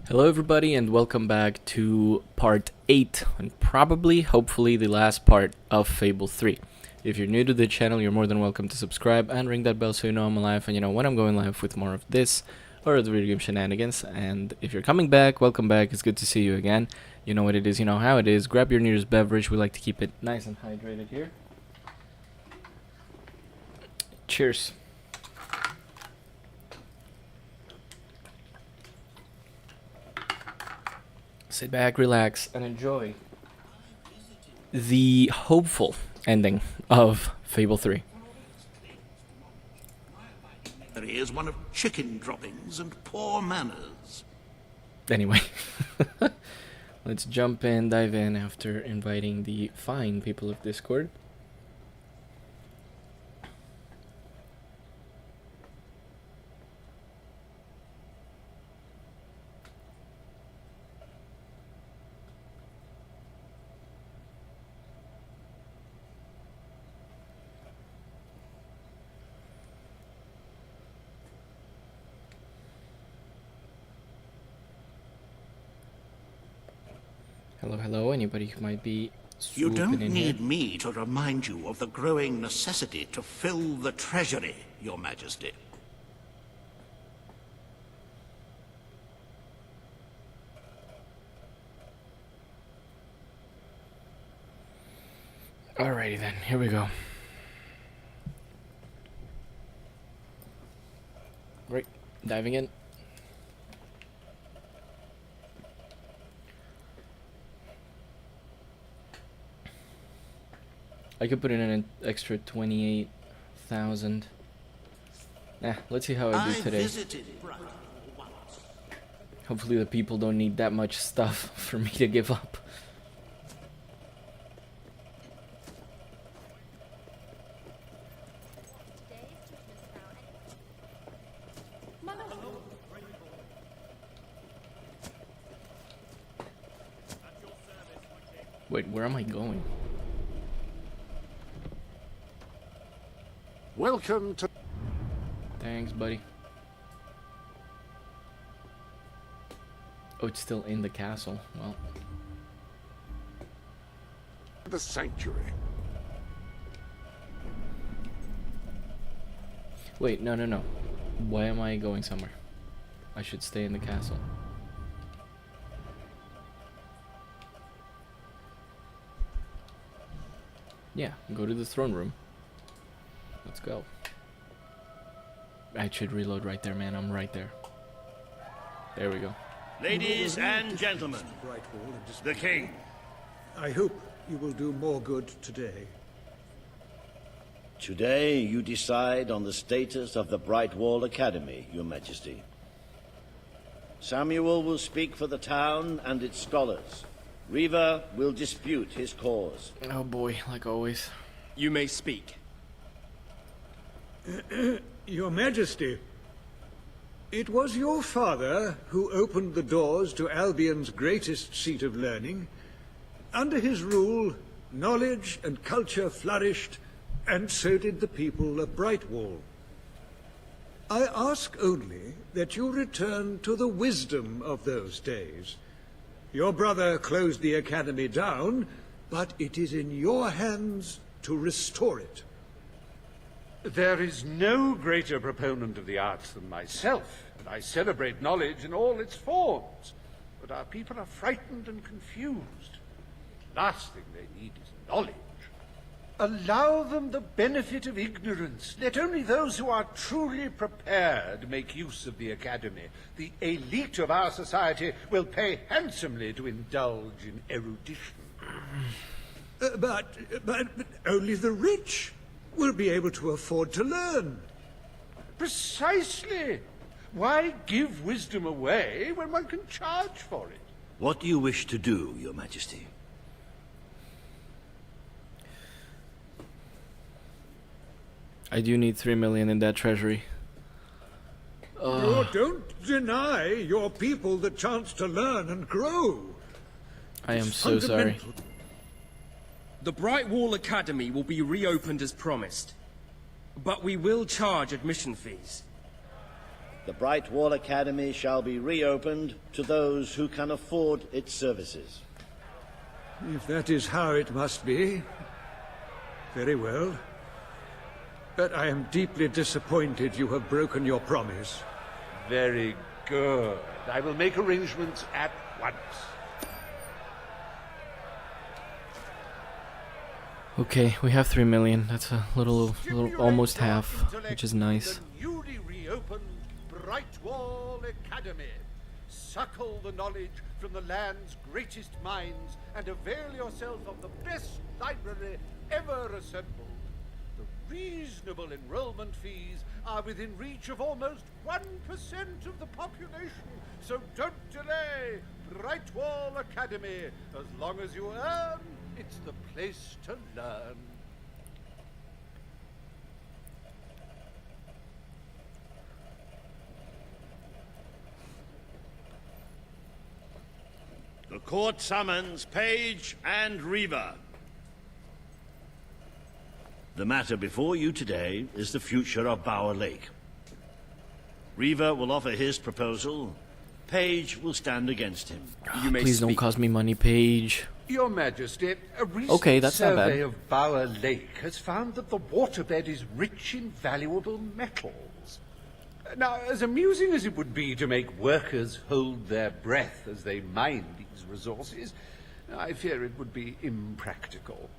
Hello everybody and welcome back to part 8 and probably, hopefully, the last part of Fable 3. If you're new to the channel, you're more than welcome to subscribe and ring that bell so you know I'm alive and you know when I'm going live with more of this or other video game shenanigans. And if you're coming back, welcome back, it's good to see you again. You know what it is, you know how it is. Grab your nearest beverage, we like to keep it nice and hydrated here. Cheers. Sit back, relax, and enjoy the hopeful ending of Fable 3. He is one of chicken droppings and poor manners. Anyway, let's jump in, dive in after inviting the fine people of Discord. Hello, hello, anybody who might be You swooping don't in need here? me to remind you of the growing necessity to fill the treasury, Your Majesty. Alrighty then, here we go. Right, diving in. I could put in an extra 28,000. Let's see how I do today. Hopefully the people don't need that much stuff for me to give up. Wait, where am I going? Welcome to... Thanks, buddy. Oh, it's still in the castle. Well, the sanctuary. wait, no. Why am I going somewhere? I should stay in the castle. Yeah, go to the throne room. Let's go. I should reload right there, man. I'm right there. There we go. Ladies and gentlemen, the king. I hope you will do more good today. Today you decide on the status of the Brightwall Academy, Your Majesty. Samuel will speak for the town and its scholars. Riva will dispute his cause. Oh boy, like always. You may speak. Your Majesty, it was your father who opened the doors to Albion's greatest seat of learning. Under his rule, knowledge and culture flourished, and so did the people of Brightwall. I ask only that you return to the wisdom of those days. Your brother closed the academy down, but it is in your hands to restore it. There is no greater proponent of the arts than myself, and I celebrate knowledge in all its forms. But our people are frightened and confused. Last thing they need is knowledge. Allow them the benefit of ignorance. Let only those who are truly prepared make use of the academy. The elite of our society will pay handsomely to indulge in erudition. But only the rich will be able to afford to learn. Precisely. Why give wisdom away when one can charge for it? What do you wish to do, Your Majesty? I do need 3 million in that treasury. Don't deny your people the chance to learn and grow. I am so sorry. Fundamental. The Brightwall Academy will be reopened as promised, but we will charge admission fees. The Bright Wall Academy shall be reopened to those who can afford its services. If that is how it must be, very well. But I am deeply disappointed you have broken your promise. Very good. I will make arrangements at once. Okay, we have 3 million. That's a little almost half, which is nice. The newly reopened Bright Wall Academy. Suckle the knowledge from the land's greatest minds and avail yourself of the best library ever assembled. The reasonable enrollment fees are within reach of almost 1% of the population, so don't delay. Bright Wall Academy. As long as you earn, it's the place to learn. The court summons Page and Reaver. The matter before you today is the future of Bower Lake. Reaver will offer his proposal. Page will stand against him. You may Please don't speak. cost me money, Paige. Your Majesty, a recent Okay, that's not bad. survey of Bower Lake has found that the waterbed is rich in valuable metals. Now, as amusing as it would be to make workers hold their breath as they mine these resources, I fear it would be impractical.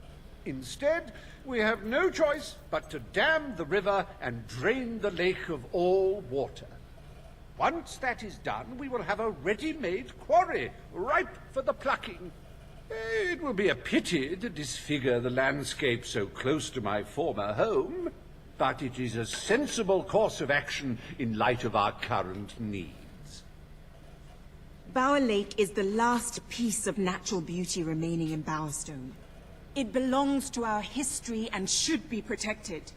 Instead, we have no choice but to dam the river and drain the lake of all water. Once that is done, we will have a ready-made quarry, ripe for the plucking. It will be a pity to disfigure the landscape so close to my former home, but it is a sensible course of action in light of our current needs. Bower Lake is the last piece of natural beauty remaining in Bowerstone. It belongs to our history and should be protected.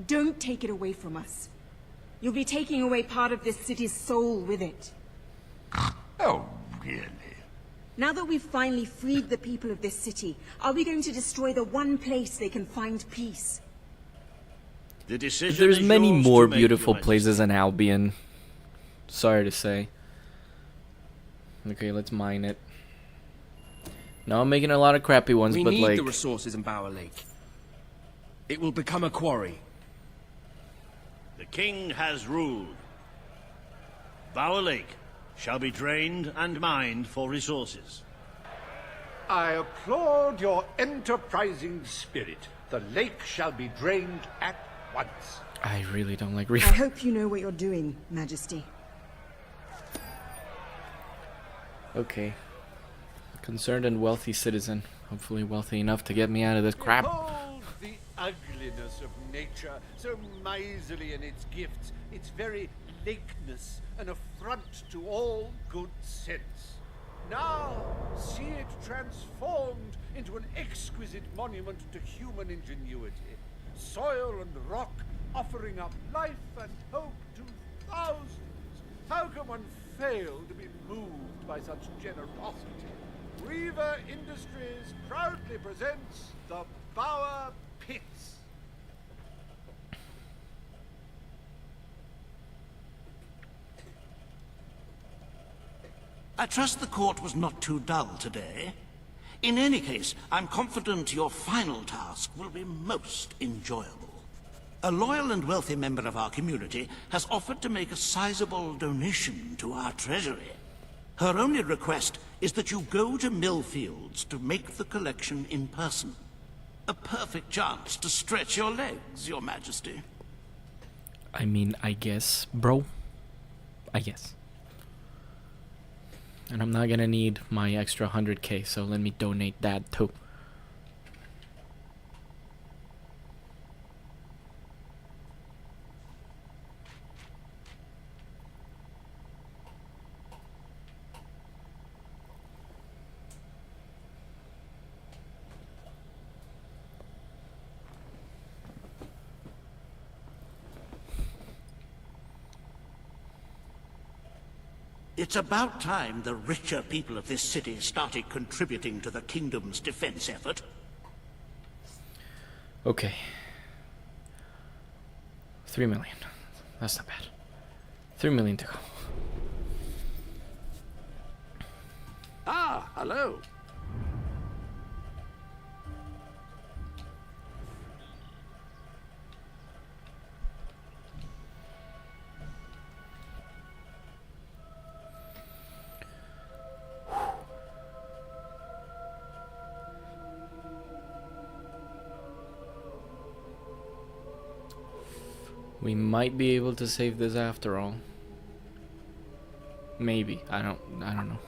Don't take it away from us. You'll be taking away part of this city's soul with it. Oh, really? Now that we've finally freed the people of this city, are we going to destroy the one place they can find peace? The decision There's is many yours more to make, beautiful Your Majesty. places in Albion. Sorry to say. Okay, let's mine it. No, I'm making a lot of crappy ones, We but need like... the resources in Bower Lake. It will become a quarry. The king has ruled. Bower Lake shall be drained and mined for resources. I applaud your enterprising spirit. The lake shall be drained at once. I really don't like I Reaver. hope you know what you're doing, Majesty. Okay. Concerned and wealthy citizen. Hopefully wealthy enough to get me out of this crap. Behold the ugliness of nature, so miserly in its gifts, its very lakeness, an affront to all good sense. Now, see it transformed into an exquisite monument to human ingenuity. Soil and rock offering up life and hope to thousands. How can one fail to be moved by such generosity? Reaver Industries proudly presents the Bower Pits. I trust the court was not too dull today. In any case, I'm confident your final task will be most enjoyable. A loyal and wealthy member of our community has offered to make a sizable donation to our treasury. Her only request is that you go to Millfields to make the collection in person. A perfect chance to stretch your legs, Your Majesty. I mean, I guess, bro. I guess. And I'm not gonna need my extra 100k, so let me donate that too. It's about time the richer people of this city started contributing to the kingdom's defense effort. Okay. 3 million. That's not bad. 3 million to go. Ah, hello. We might be able to save this after all. Maybe. I don't know.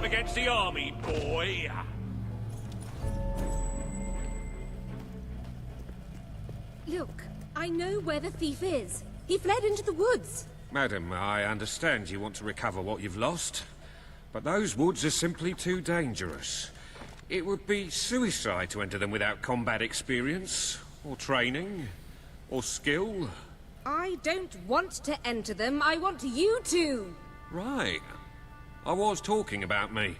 Against the army, boy. Look, I know where the thief is. He fled into the woods. Madam, I understand you want to recover what you've lost, but those woods are simply too dangerous. It would be suicide to enter them without combat experience, or training, or skill. I don't want to enter them. I want you to. Right. I was talking about me.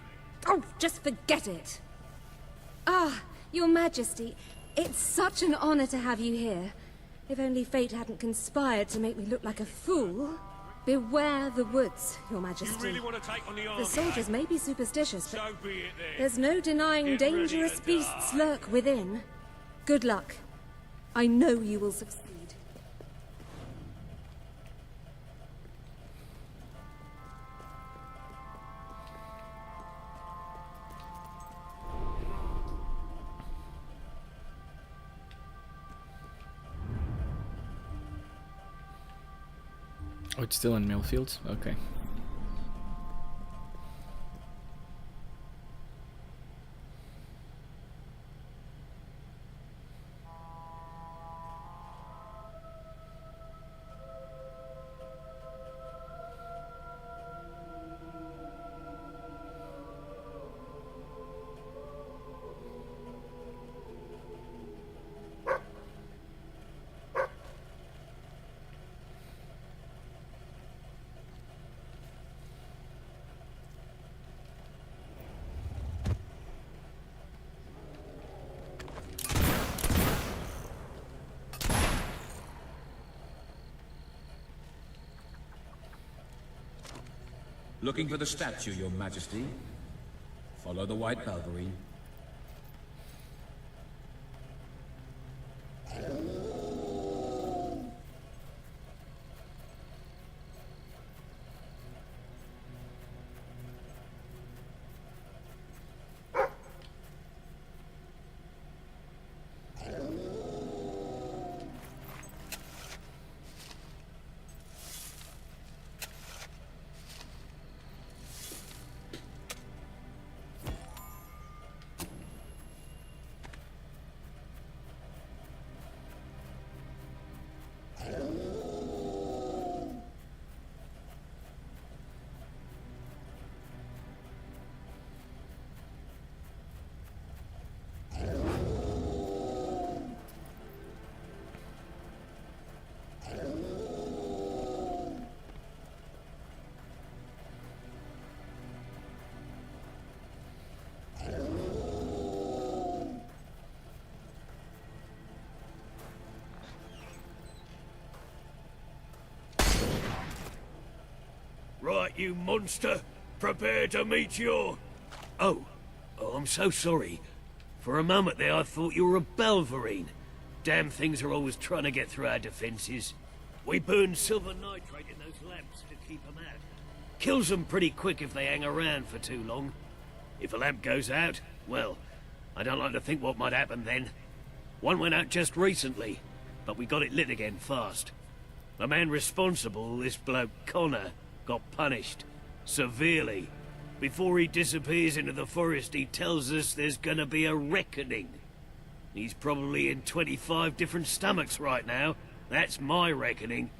Oh, just forget it. Ah, Your Majesty, it's such an honor to have you here. If only fate hadn't conspired to make me look like a fool. Beware the woods, Your Majesty. You really want to take on the army? The soldiers may be superstitious, but So be it then. there's no denying Get ready dangerous to beasts die. lurk within. Good luck. I know you will succeed. Oh, it's still in Millfields? Okay. Looking for the statue, Your Majesty. Follow the white Balverine. Right, you monster. Prepare to meet your... Oh, I'm so sorry. For a moment there I thought you were a Balverine. Damn things are always trying to get through our defenses. We burn silver nitrate in those lamps to keep them out. Kills them pretty quick if they hang around for too long. If a lamp goes out, well, I don't like to think what might happen then. One went out just recently, but we got it lit again fast. The man responsible, this bloke Connor, got punished. Severely. Before he disappears into the forest, he tells us there's gonna be a reckoning. He's probably in 25 different stomachs right now. That's my reckoning.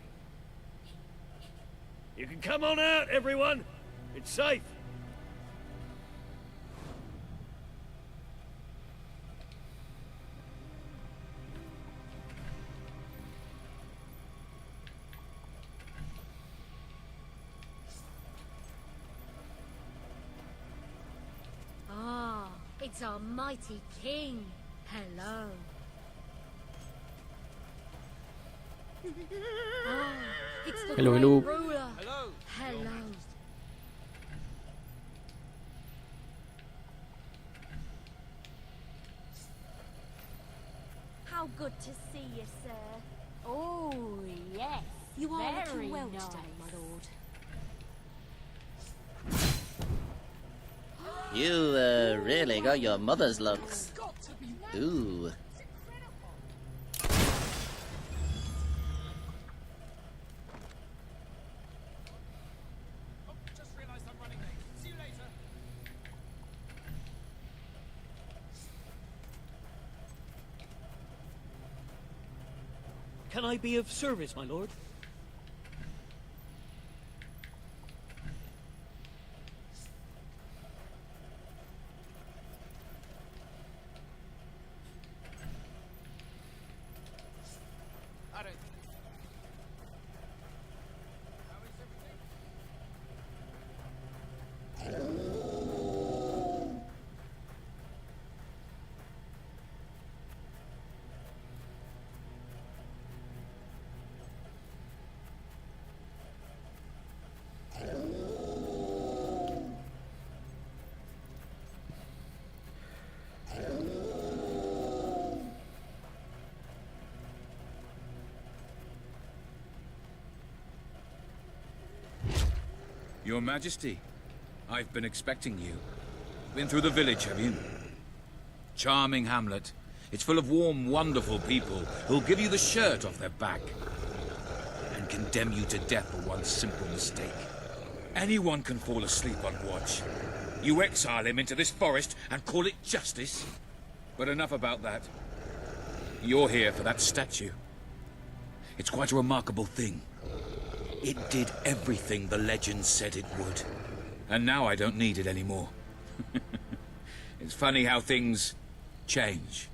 You can come on out, everyone. It's safe. It's our mighty king. Hello. Ah, it's the Hello, great hello. ruler. Hello. How good to see you, sir. Oh, yes. You are very looking well nice. today, my lord. You really got your mother's looks. Ooh. Can I be of service, my lord? Your Majesty, I've been expecting you. Been through the village, have you? Charming hamlet. It's full of warm, wonderful people who'll give you the shirt off their back and condemn you to death for one simple mistake. Anyone can fall asleep on watch. You exile him into this forest and call it justice? But enough about that. You're here for that statue. It's quite a remarkable thing. It did everything the legend said it would. And now I don't need it anymore. It's funny how things change.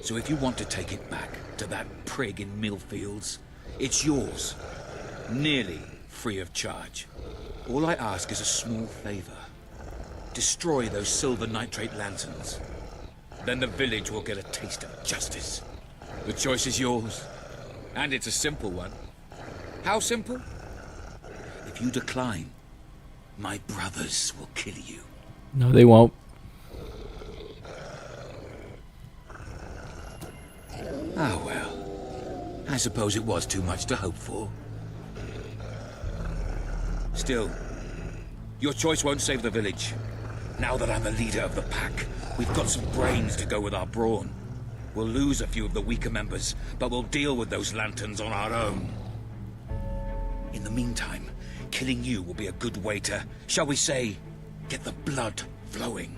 So if you want to take it back to that prig in Millfields, it's yours. Nearly free of charge. All I ask is a small favor. Destroy those silver nitrate lanterns. Then the village will get a taste of justice. The choice is yours. And it's a simple one. How simple? If you decline, my brothers will kill you. No, they won't. Ah, well. I suppose it was too much to hope for. Still, your choice won't save the village. Now that I'm the leader of the pack, we've got some brains to go with our brawn. We'll lose a few of the weaker members, but we'll deal with those lanterns on our own. In the meantime, killing you will be a good way to, shall we say, get the blood flowing.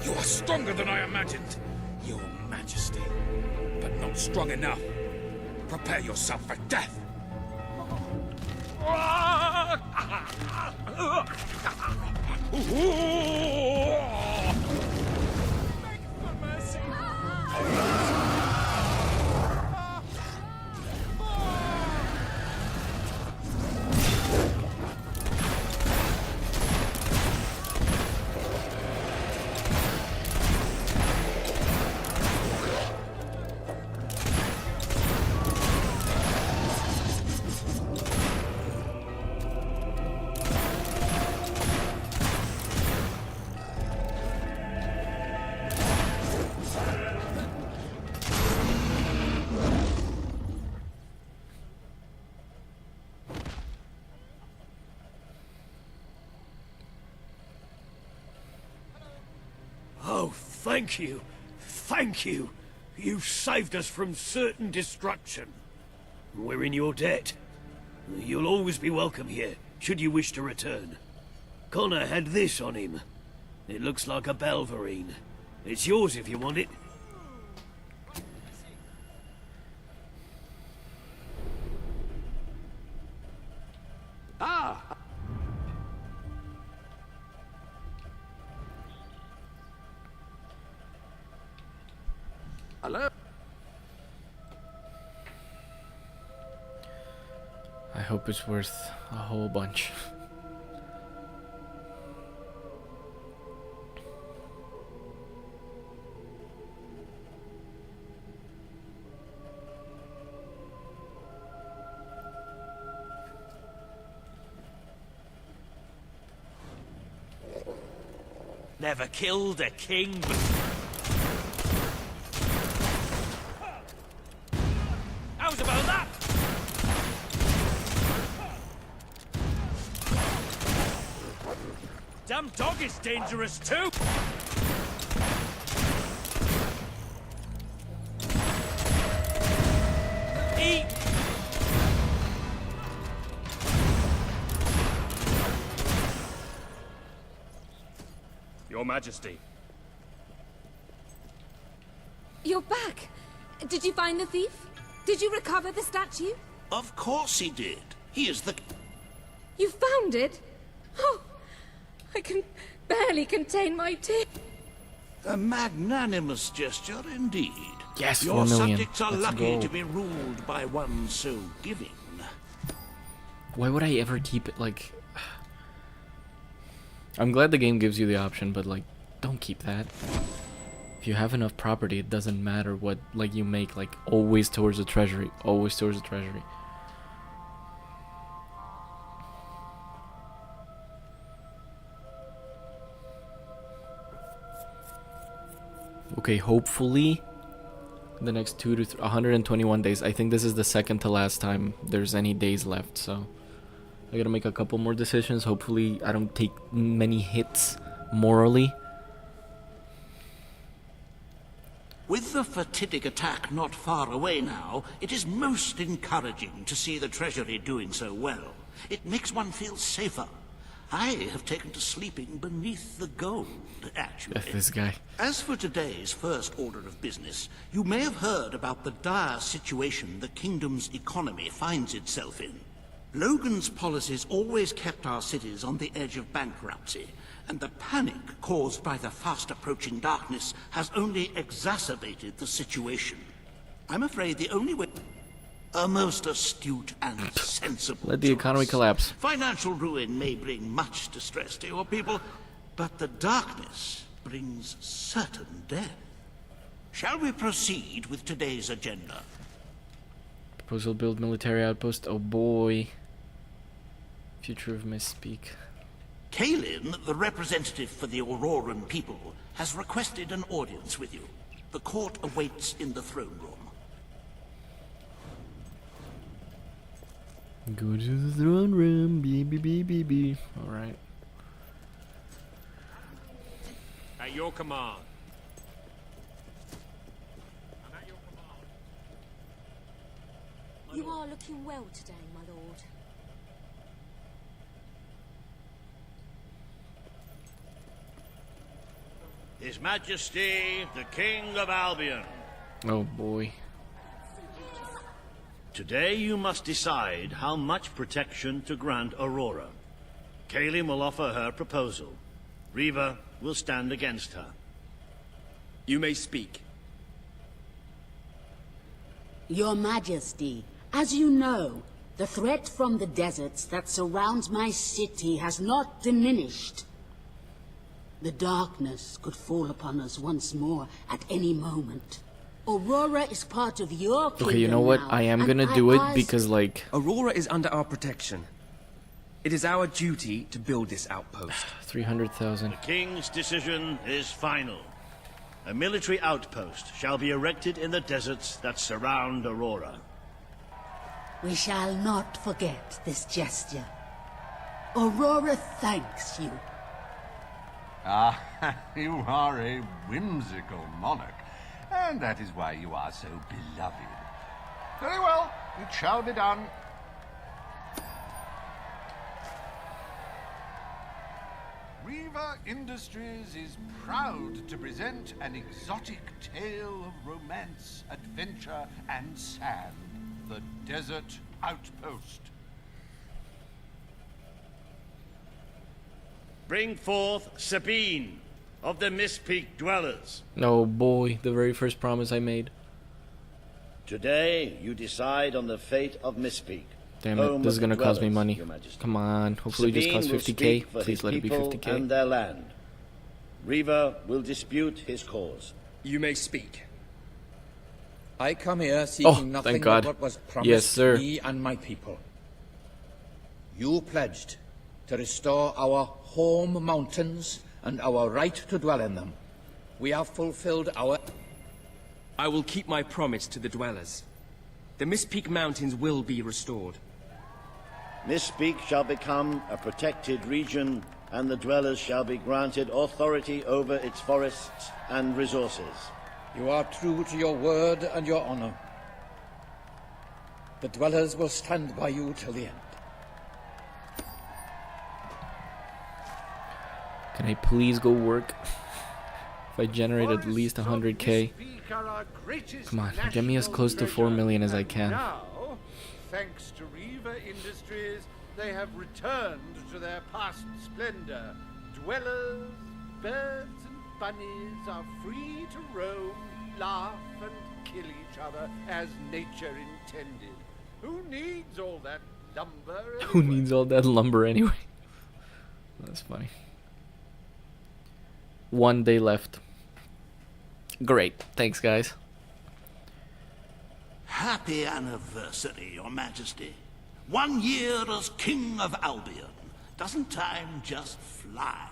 You are stronger than I imagined, Your Majesty. But not strong enough. Prepare yourself for death. Oh, thank you. Thank you. You saved us from certain destruction. We're in your debt. You'll always be welcome here, should you wish to return. Connor had this on him. It looks like a balverine. It's yours if you want it. Ah! Hello? I hope it's worth a whole bunch. Never killed a king, but... How's about that? Damn dog is dangerous too! Eat! Your Majesty. You're back. Did you find the thief? Did you recover the statue? Of course he did. He is the... You found it? Oh, I can barely contain my tears. A magnanimous gesture indeed. Yes, Your 4 million. subjects are Let's lucky go. to be ruled by one so giving. Why would I ever keep it, like... I'm glad the game gives you the option, but, like, don't keep that. If you have enough property, it doesn't matter what, like, you make, like, always towards the treasury. Always towards the treasury. Okay, hopefully the next 121 days. I think this is the second to last time there's any days left, so I gotta make a couple more decisions. Hopefully I don't take many hits morally. With the fatidic attack not far away now, it is most encouraging to see the Treasury doing so well. It makes one feel safer. I have taken to sleeping beneath the gold, actually. This guy. As for today's first order of business, you may have heard about the dire situation the kingdom's economy finds itself in. Logan's policies always kept our cities on the edge of bankruptcy, and the panic caused by the fast-approaching darkness has only exacerbated the situation. I'm afraid the only way... A most astute and sensible Let the economy choice. collapse. Financial ruin may bring much distress to your people, but the darkness brings certain death. Shall we proceed with today's agenda? Proposal build military outpost. Oh boy. Future of Misspeak. Kalin, the representative for the Auroran people, has requested an audience with you. The court awaits in the throne room. Go to the throne room, BBBBB. Alright. At your command. You are looking well today, my lord. His Majesty, the King of Albion. Oh boy. Today you must decide how much protection to grant Aurora. Kaelin will offer her proposal. Riva will stand against her. You may speak. Your Majesty, as you know, the threat from the deserts that surrounds my city has not diminished. The darkness could fall upon us once more at any moment. Aurora is part of your kingdom. Okay, you know what? Now, I am and gonna do it because, like... Aurora is under our protection. It is our duty to build this outpost. 300,000. The King's decision is final. A military outpost shall be erected in the deserts that surround Aurora. We shall not forget this gesture. Aurora thanks you. Ah, you are a whimsical monarch, and that is why you are so beloved. Very well, it shall be done. Riva Industries is proud to present an exotic tale of romance, adventure, and sand. The Desert Outpost. Bring forth Sabine of the Mist Peak Dwellers. Oh boy, the very first promise I made. Today, you decide on the fate of Mist Peak. Damn it, this is gonna cost me money. Come on, hopefully just cost 50k. Please let it be 50k. And their land. Riva will dispute his cause. You may speak. I come here seeking nothing thank God. but what was promised Yes, sir. to me and my people. You pledged to restore our home mountains and our right to dwell in them. We have fulfilled our... I will keep my promise to the dwellers. The Mist Peak Mountains will be restored. Mist Peak shall become a protected region, and the dwellers shall be granted authority over its forests and resources. You are true to your word and your honor. The dwellers will stand by you till the end. Can I please go work? If I generate at least 100k. Come on, get me as close to 4 million as I can. Now, thanks to Riva Industries, they have returned to their past splendor. Dwellers, birds, and bunnies are free to roam, laugh, and kill each other as nature intended. Who needs all that lumber anyway? Who needs all that lumber anyway? That's funny. 1 day left. Great. Thanks, guys. Happy anniversary, Your Majesty. 1 year as King of Albion. Doesn't time just fly?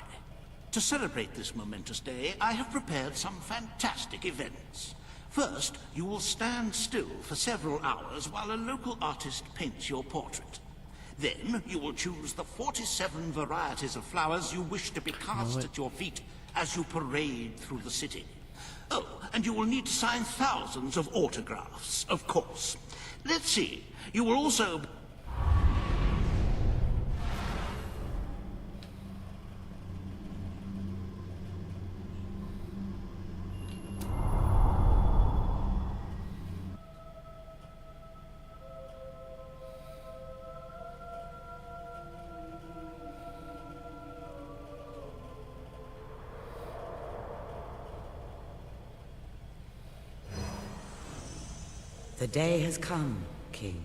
To celebrate this momentous day, I have prepared some fantastic events. First, you will stand still for several hours while a local artist paints your portrait. Then, you will choose the 47 varieties of flowers you wish to be cast at your feet as you parade through the city. Oh, and you will need to sign thousands of autographs, of course. Let's see, you will also... The day has come, King.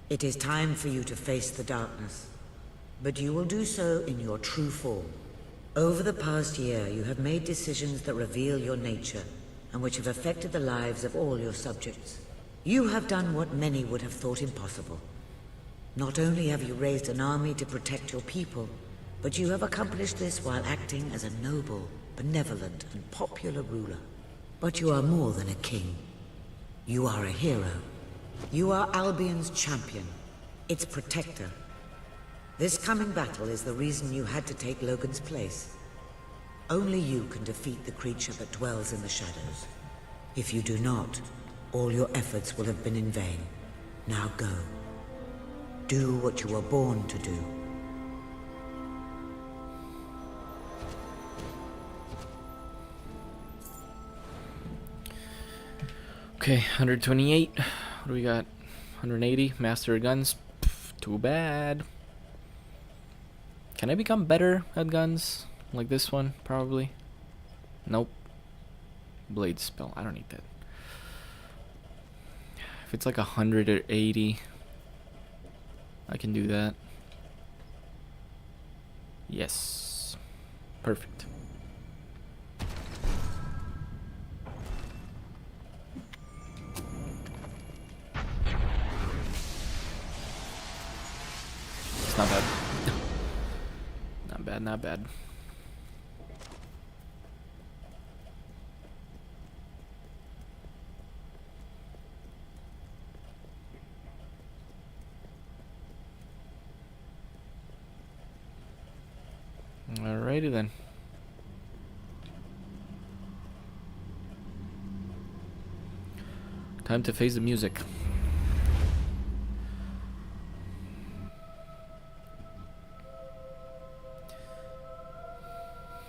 It is time for you to face the darkness. But you will do so in your true form. Over the past year, you have made decisions that reveal your nature, and which have affected the lives of all your subjects. You have done what many would have thought impossible. Not only have you raised an army to protect your people, but you have accomplished this while acting as a noble, benevolent, and popular ruler. But you are more than a king. You are a hero. You are Albion's champion, its protector. This coming battle is the reason you had to take Logan's place. Only you can defeat the creature that dwells in the shadows. If you do not, all your efforts will have been in vain. Now go. Do what you were born to do. Okay, 128. What do we got? 180. Master guns. Pff, too bad. Can I become better at guns? Like this one, probably. Nope. Blade spell. I don't need that. If it's like 180, I can do that. Yes. Perfect. It's not bad. Not bad, not bad. Alrighty then. Time to face the music.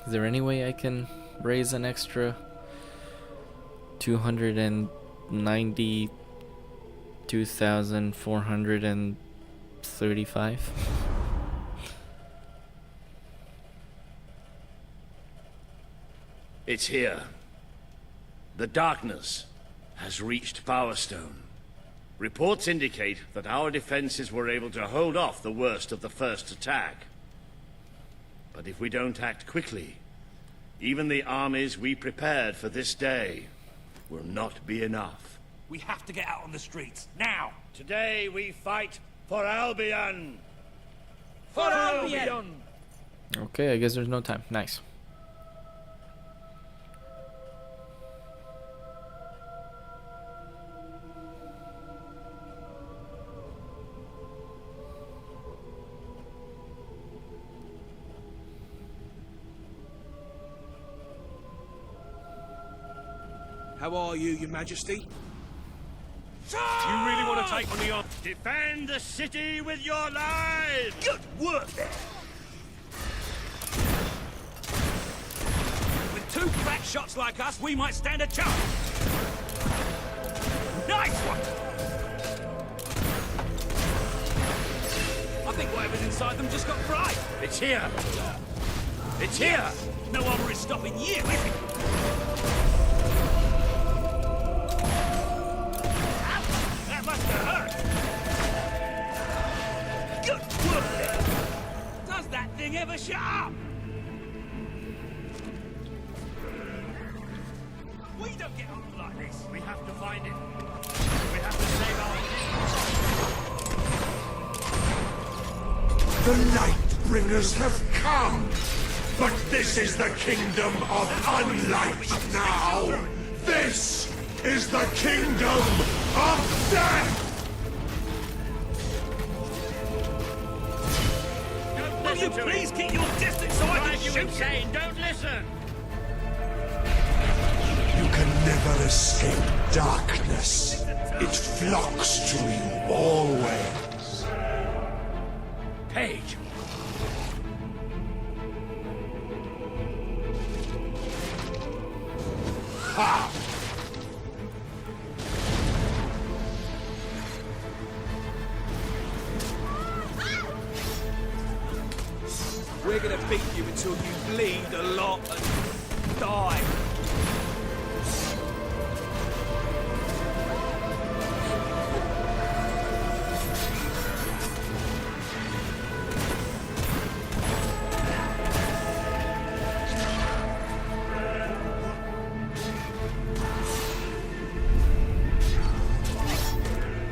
Is there any way I can raise an extra 292,435? It's here. The darkness has reached Power Stone. Reports indicate that our defenses were able to hold off the worst of the first attack. But if we don't act quickly, even the armies we prepared for this day will not be enough. We have to get out on the streets, now! Today we fight for Albion! For Albion! Okay, I guess there's no time. Nice. How are you, Your Majesty? Do you really want to take on the army? Defend the city with your lives! Good work there! With two crack shots like us, we might stand a chance! Nice one! I think whatever's inside them just got fried! It's here! It's here! No armor is stopping you, is it? Does that thing ever shut up? We don't get on like this. We have to find it. We have to save our The Lightbringers have come! But this is the kingdom of unlight now! This is the kingdom of death! Will you please keep your distance so I can shoot you? Don't listen! You can never escape darkness. It flocks to you always. Page! Ha! We're gonna beat you until you bleed a lot and die.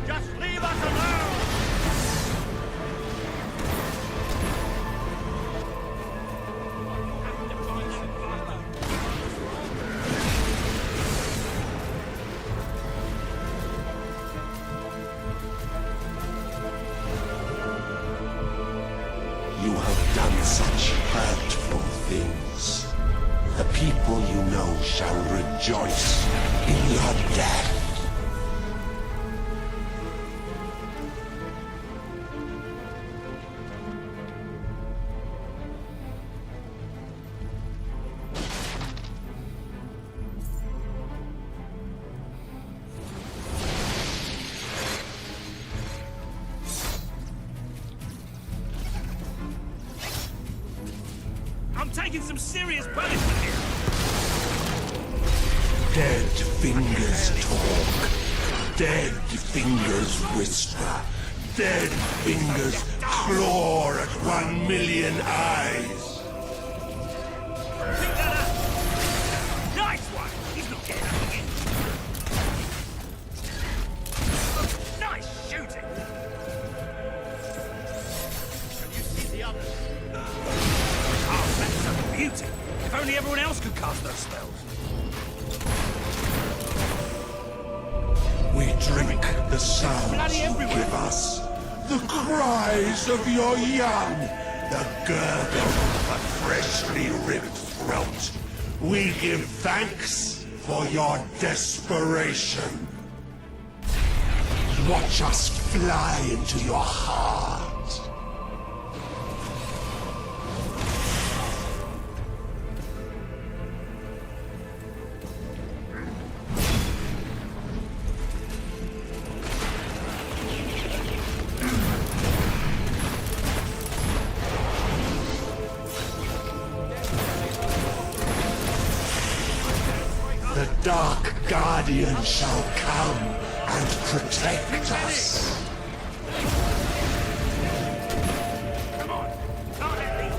Just leave us alone! You have done such hurtful things. The people you know shall rejoice in your death. taking some serious punishment here. Dead fingers talk. Dead fingers whisper. Dead fingers claw at 1,000,000 eyes. Nice one! He's not getting up again. Nice shooting! Can you see the others? Oh, that's a beauty! If only everyone else could cast those spells. We drink the sounds you give us, the cries of your young, the gurgle of a freshly ripped throat. We give thanks for your desperation. Watch us fly into your heart. The Dark Guardian shall come and protect us. Come on! Can't let these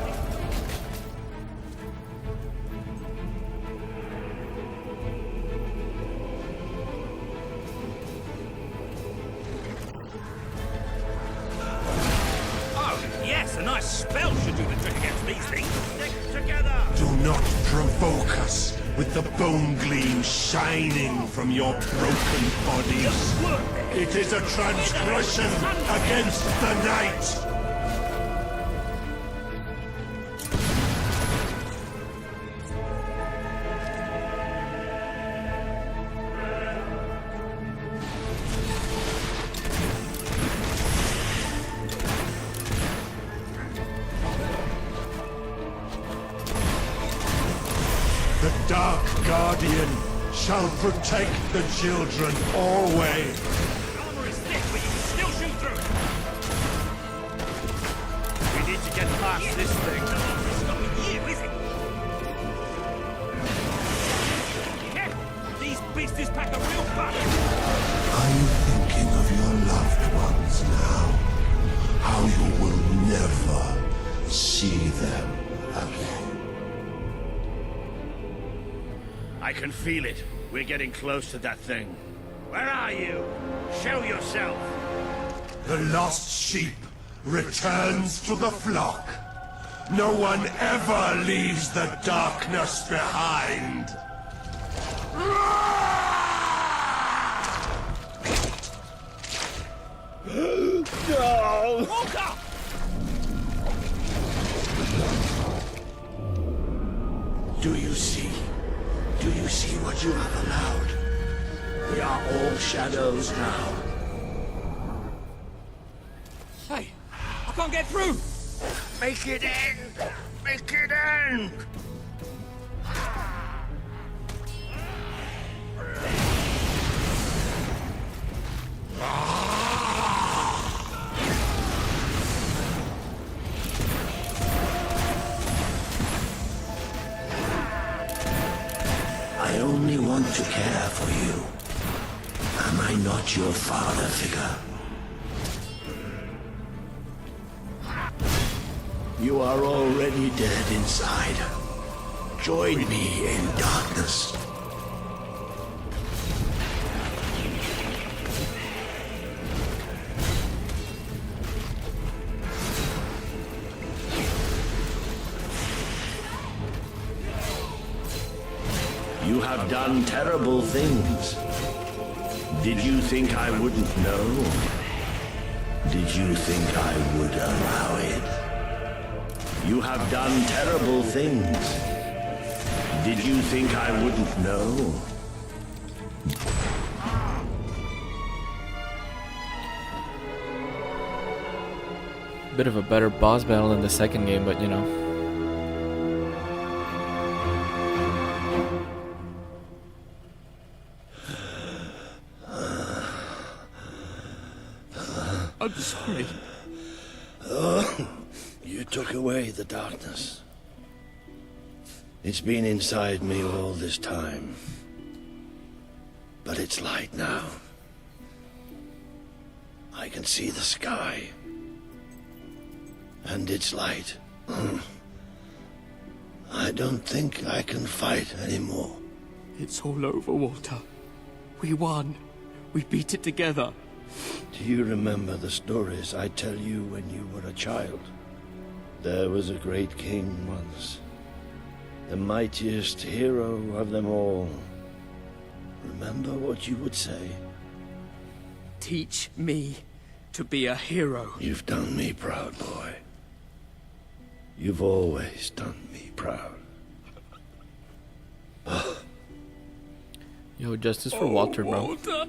Oh, yes, a nice spell should do the trick against these things. Stick together! Do not provoke us with the bone gleam shining from your broken bodies. It is a transgression against the night. The Dark Guardian shall protect the children always. Armor is thick, but you can still shoot through it. We need to get past this thing. It's not with you, is it? Careful! These beasties pack a real punch. Are you thinking of your loved ones now? How you will never see them again. I can feel it. We're getting close to that thing. Where are you? Show yourself! The lost sheep returns to the flock. No one ever leaves the darkness behind. No! Walker! Do you see? Do you see what you have allowed? We are all shadows now. Hey, I can't get through! Make it end! Make it end! I only want to care for you. Am I not your father figure? You are already dead inside. Join me in darkness. You have done terrible things. Did you think I wouldn't know? Did you think I would allow it? You have done terrible things. Did you think I wouldn't know? Bit of a better boss battle than the second game, but you know. I'm sorry. You took away the darkness. It's been inside me all this time. But it's light now. I can see the sky. And it's light. I don't think I can fight anymore. It's all over, Walter. We won. We beat it together. Do you remember the stories I tell you when you were a child? There was a great king once. The mightiest hero of them all. Remember what you would say? Teach me to be a hero. You've done me proud, boy. You've always done me proud. Yo, justice for Walter, bro. Walter.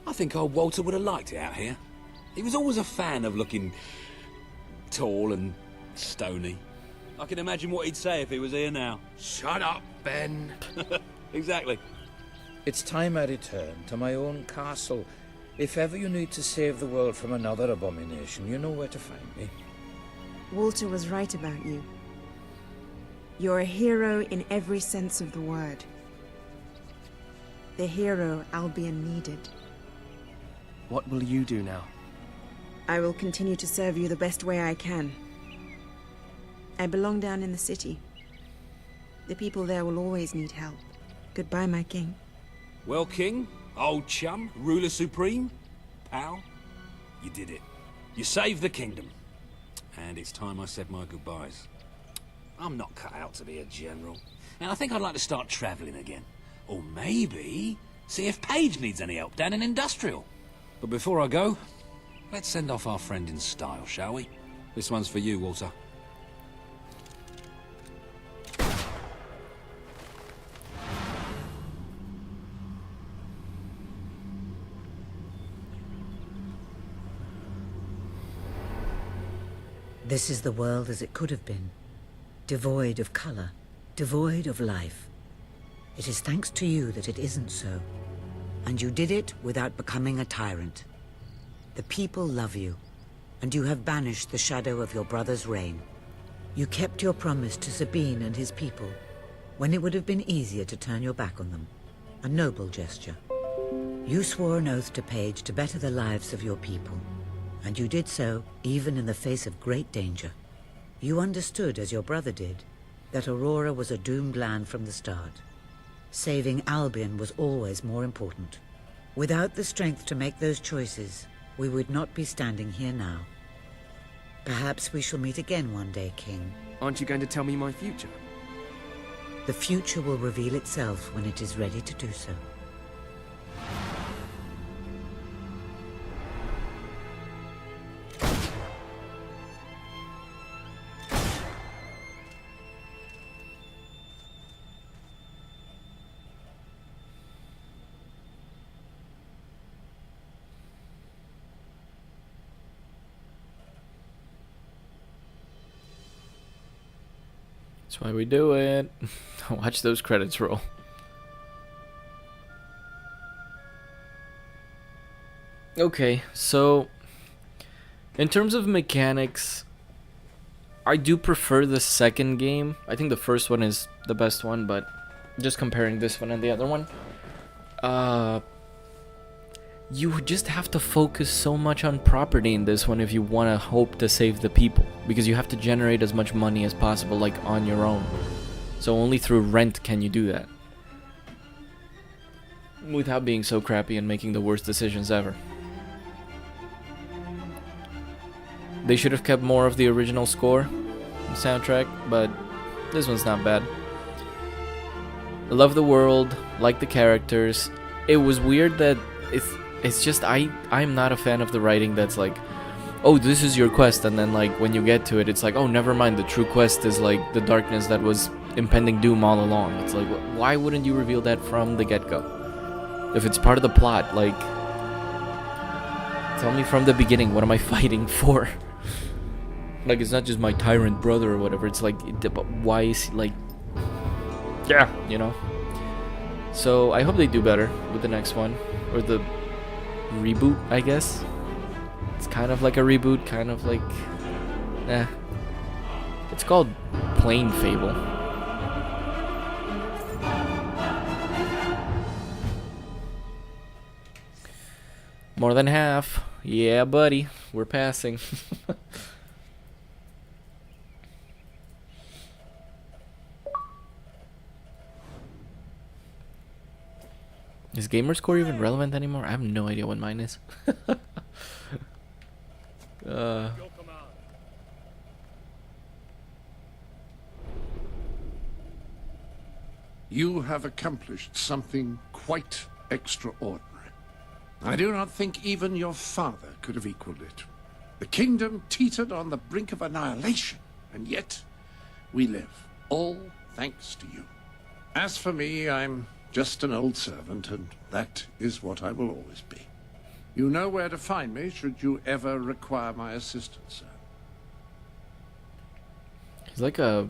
I think old Walter would have liked it out here. He was always a fan of looking tall and stony. I can imagine what he'd say if he was here now. Shut up, Ben. Exactly. It's time I return to my own castle. If ever you need to save the world from another abomination, you know where to find me. Walter was right about you. You're a hero in every sense of the word. The hero Albion needed. What will you do now? I will continue to serve you the best way I can. I belong down in the city. The people there will always need help. Goodbye, my king. Well, King, old chum, ruler supreme, pal, you did it. You saved the kingdom. And it's time I said my goodbyes. I'm not cut out to be a general. And I think I'd like to start travelling again. Or maybe see if Paige needs any help down in Industrial. But before I go, let's send off our friend in style, shall we? This one's for you, Walter. This is the world as it could have been. Devoid of color, devoid of life. It is thanks to you that it isn't so. And you did it without becoming a tyrant. The people love you, and you have banished the shadow of your brother's reign. You kept your promise to Sabine and his people, when it would have been easier to turn your back on them. A noble gesture. You swore an oath to Paige to better the lives of your people, and you did so even in the face of great danger. You understood, as your brother did, that Aurora was a doomed land from the start. Saving Albion was always more important. Without the strength to make those choices, we would not be standing here now. Perhaps we shall meet again one day, King. Aren't you going to tell me my future? The future will reveal itself when it is ready to do so. That's why we do it. Watch those credits roll. Okay, so in terms of mechanics, I do prefer the second game. I think the first one is the best one, but just comparing this one and the other one, you just have to focus so much on property in this one if you want to hope to save the people, because you have to generate as much money as possible, like on your own. So only through rent can you do that, without being so crappy and making the worst decisions ever. They should have kept more of the original score, the soundtrack, but this one's not bad. love the world, like the characters. It was weird that it's just I'm not a fan of the writing that's like, oh, this is your quest, and then like when you get to it, it's like, oh, never mind, the true quest is like the darkness that was impending doom all along. It's like, why wouldn't you reveal that from the get-go? If it's part of the plot, like, tell me from the beginning, what am I fighting for? Like, it's not just my tyrant brother or whatever. It's like, why is he, like, yeah, you know? So I hope they do better with the next one, or the reboot, I guess. It's kind of like a reboot, kind of like, it's called Plain Fable. More than half. Yeah, buddy. We're passing. Is gamerscore even relevant anymore? I have no idea what mine is. You have accomplished something quite extraordinary. I do not think even your father could have equaled it. The kingdom teetered on the brink of annihilation, and yet we live, all thanks to you. As for me, I'm just an old servant, and that is what I will always be. You know where to find me should you ever require my assistance, sir. He's like a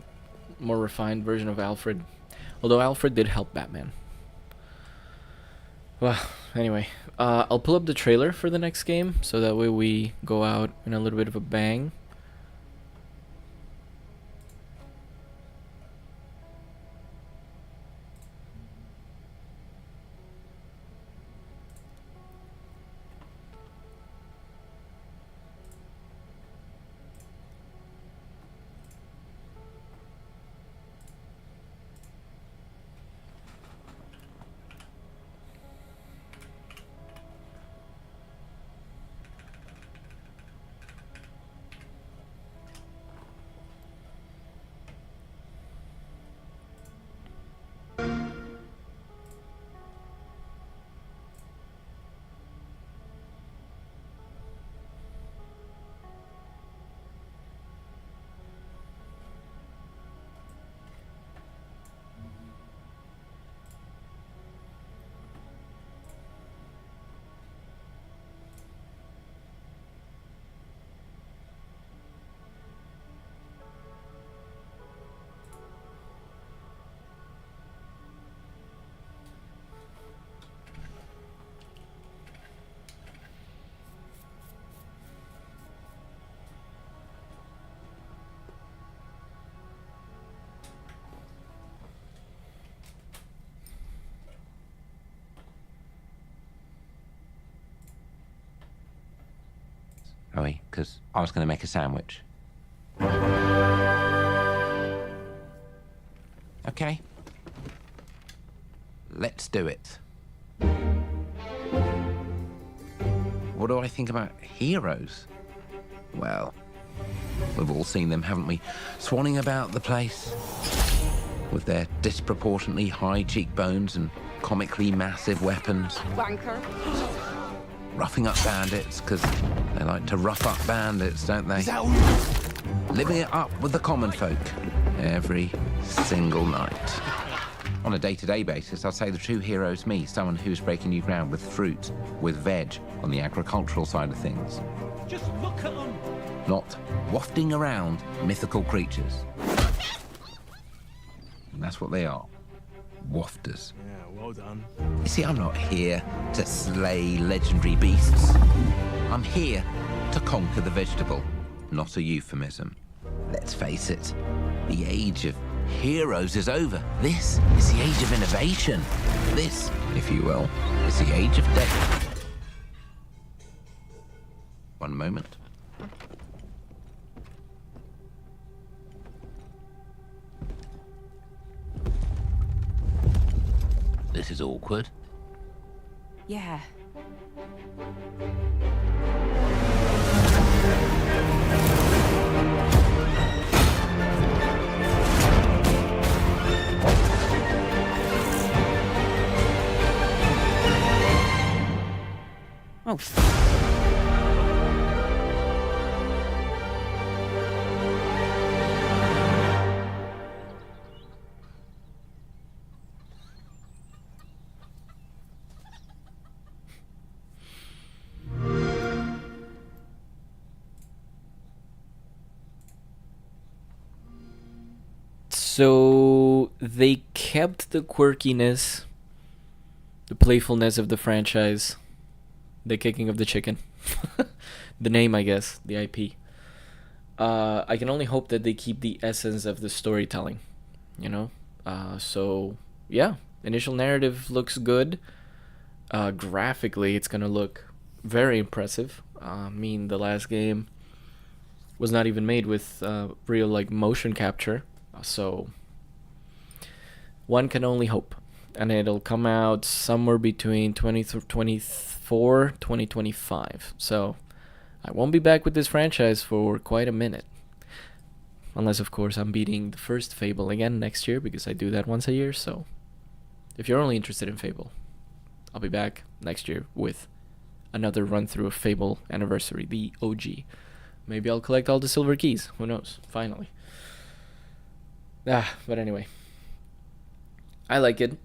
more refined version of Alfred. Although Alfred did help Batman. Well, anyway, I'll pull up the trailer for the next game, so that way we go out in a little bit of a bang. Because I was going to make a sandwich. Okay. Let's do it. What do I think about heroes? Well, we've all seen them, haven't we? Swanning about the place with their disproportionately high cheekbones and comically massive weapons. Wanker. Roughing up bandits, because they like to rough up bandits, don't they? Living it up with the common folk every single night. On a day-to-day basis, I'd say the true hero's me, someone who's breaking new ground with fruit, with veg, on the agricultural side of things. Just look at them. Not wafting around mythical creatures. And that's what they are. Wafters. Yeah, well done. You see, I'm not here to slay legendary beasts. I'm here to conquer the vegetable, not a euphemism. Let's face it, the age of heroes is over. This is the age of innovation. This, if you will, is the age of death. One moment. This is awkward. Yeah. Oh. So they kept the quirkiness, the playfulness of the franchise, the kicking of the chicken, the name, I guess, the IP. I can only hope that they keep the essence of the storytelling, you know? So, yeah, initial narrative looks good. Graphically, it's gonna look very impressive. I mean, the last game was not even made with real, like, motion capture. So one can only hope, and it'll come out somewhere between 2024 2025. So I won't be back with this franchise for quite a minute, unless of course I'm beating the first Fable again next year, because I do that once a year. So if you're only interested in Fable, I'll be back next year with another run through of Fable Anniversary, the OG. Maybe I'll collect all the silver keys, who knows, finally. But anyway, I like it.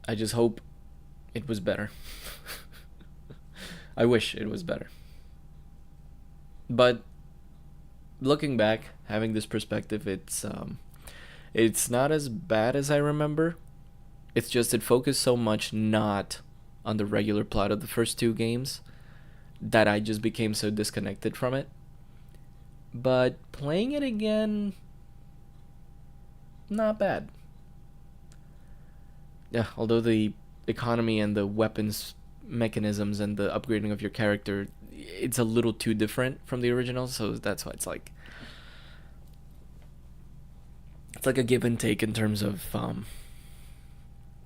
I just hope it was better. I wish it was better. But looking back, having this perspective, it's not as bad as I remember. It's just it focused so much not on the regular plot of the first two games that I just became so disconnected from it. But playing it again, not bad. Yeah, although the economy and the weapons mechanisms and the upgrading of your character, it's a little too different from the original, so that's why it's like a give and take in terms of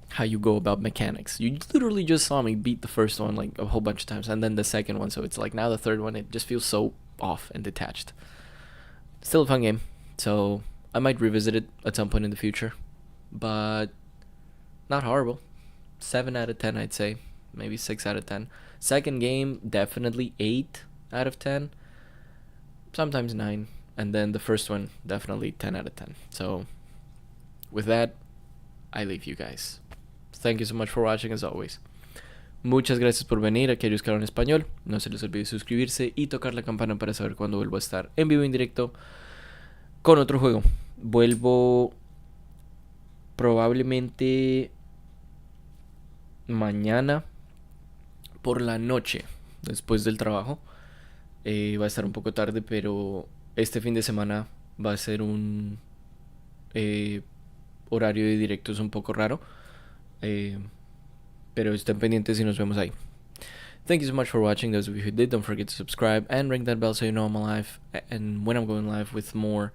how you go about mechanics. You literally just saw me beat the first one like a whole bunch of times, and then the second one, so it's like now the third one, it just feels so off and detached. Still a fun game, so I might revisit it at some point in the future, but not horrible. 7 out of 10, I'd say. Maybe 6 out of 10. Second game, definitely 8 out of 10. Sometimes 9. And then the first one, definitely 10 out of 10. So, with that, I leave you guys. Thank you so much for watching, as always. Muchas gracias por venir, aquellos que hablan español. No se les olvide suscribirse y tocar la campana para saber cuándo vuelvo a estar en vivo en directo con otro juego. Vuelvo probablemente mañana por la noche, después del trabajo. Va a estar un poco tarde, pero este fin de semana va a ser un horario de directos un poco raro. Pero estén pendientes y nos vemos ahí. Thank you so much for watching. Those of you who did, don't forget to subscribe and ring that bell so you know I'm live and when I'm going live with more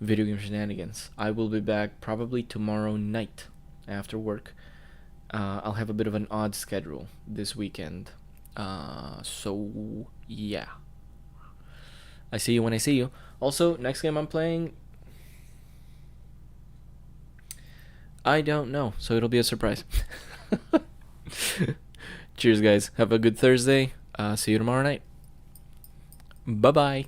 video game shenanigans. I will be back probably tomorrow night after work. I'll have a bit of an odd schedule this weekend. So yeah. I see you when I see you. Also, next game I'm playing, I don't know, so it'll be a surprise. Cheers, guys. Have a good Thursday. See you tomorrow night. Bye-bye.